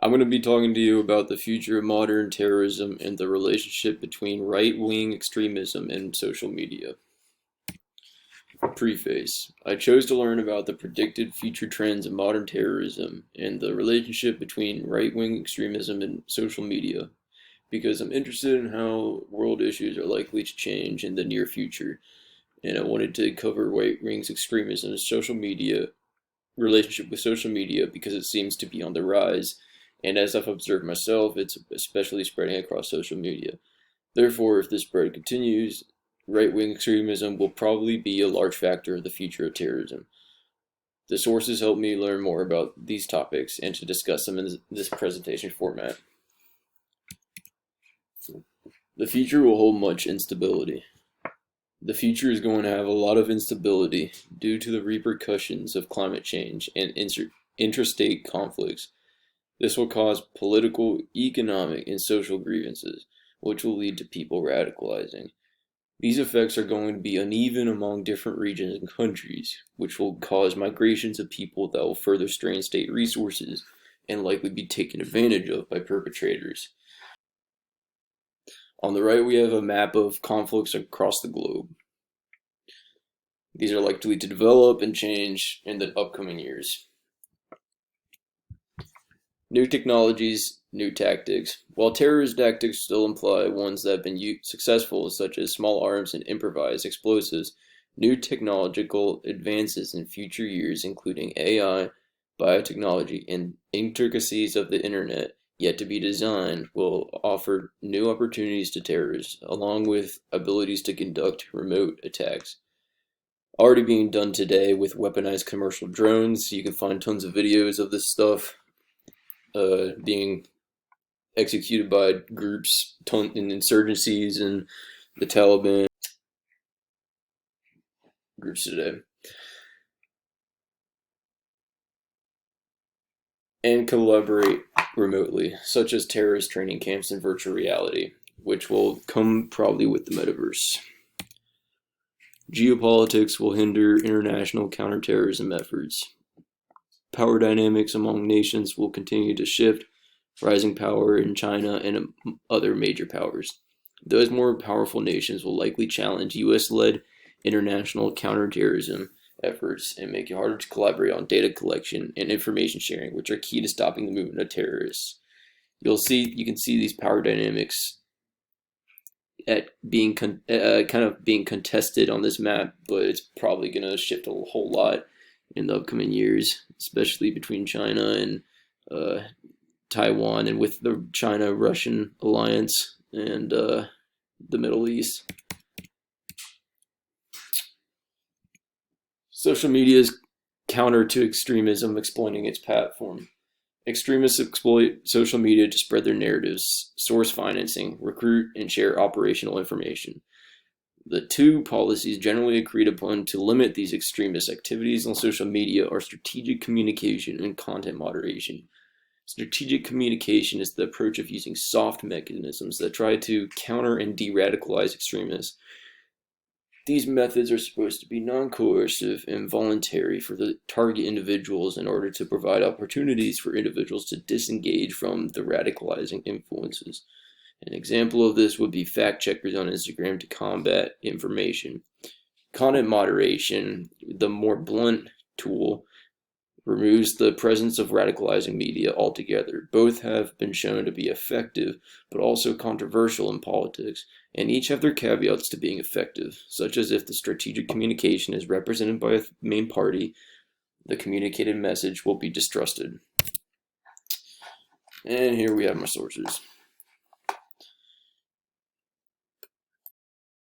I'm going to be talking to you about the future of modern terrorism and the relationship between right-wing extremism and social media. Preface. I chose to learn about the predicted future trends of modern terrorism and the relationship between right-wing extremism and social media because I'm interested in how world issues are likely to change in the near future, and I wanted to cover right-wing extremism and social media relationship with social media because it seems to be on the rise, and as I've observed myself, it's especially spreading across social media. Therefore, if this spread continues, right-wing extremism will probably be a large factor of the future of terrorism. The sources help me learn more about these topics and to discuss them in this presentation format. The future will hold much instability. The future is going to have a lot of instability due to the repercussions of climate change and interstate conflicts. This will cause political, economic, and social grievances, which will lead to people radicalizing. These effects are going to be uneven among different regions and countries, which will cause migrations of people that will further strain state resources and likely be taken advantage of by perpetrators. On the right, we have a map of conflicts across the globe. These are likely to develop and change in the upcoming years. New technologies, new tactics. While terrorist tactics still imply ones that have been successful, such as small arms and improvised explosives, new technological advances in future years, including AI, biotechnology, and intricacies of the internet yet to be designed, will offer new opportunities to terrorists, along with abilities to conduct remote attacks. Already being done today with weaponized commercial drones. You can find tons of videos of this stuff being executed by groups in insurgencies and the Taliban groups today. And collaborate remotely, such as terrorist training camps and virtual reality, which will come probably with the metaverse. Geopolitics will hinder international counterterrorism efforts. Power dynamics among nations will continue to shift, rising power in China and other major powers. Those more powerful nations will likely challenge US-led international counterterrorism efforts and make it harder to collaborate on data collection and information sharing, which are key to stopping the movement of terrorists. You can see these power dynamics at being kind of being contested on this map, but it's probably going to shift a whole lot in the upcoming years, especially between China and Taiwan, and with the China-Russian alliance and the Middle East. Social media is counter to extremism, exploiting its platform. Extremists exploit social media to spread their narratives, source financing, recruit, and share operational information. The two policies generally agreed upon to limit these extremist activities on social media are strategic communication and content moderation. Strategic communication is the approach of using soft mechanisms that try to counter and de-radicalize extremists. These methods are supposed to be non-coercive and voluntary for the target individuals in order to provide opportunities for individuals to disengage from the radicalizing influences. An example of this would be fact checkers on Instagram to combat information. Content moderation, the more blunt tool, removes the presence of radicalizing media altogether. Both have been shown to be effective, but also controversial in politics, and each have their caveats to being effective, such as if the strategic communication is represented by a main party, the communicated message will be distrusted. And here we have my sources.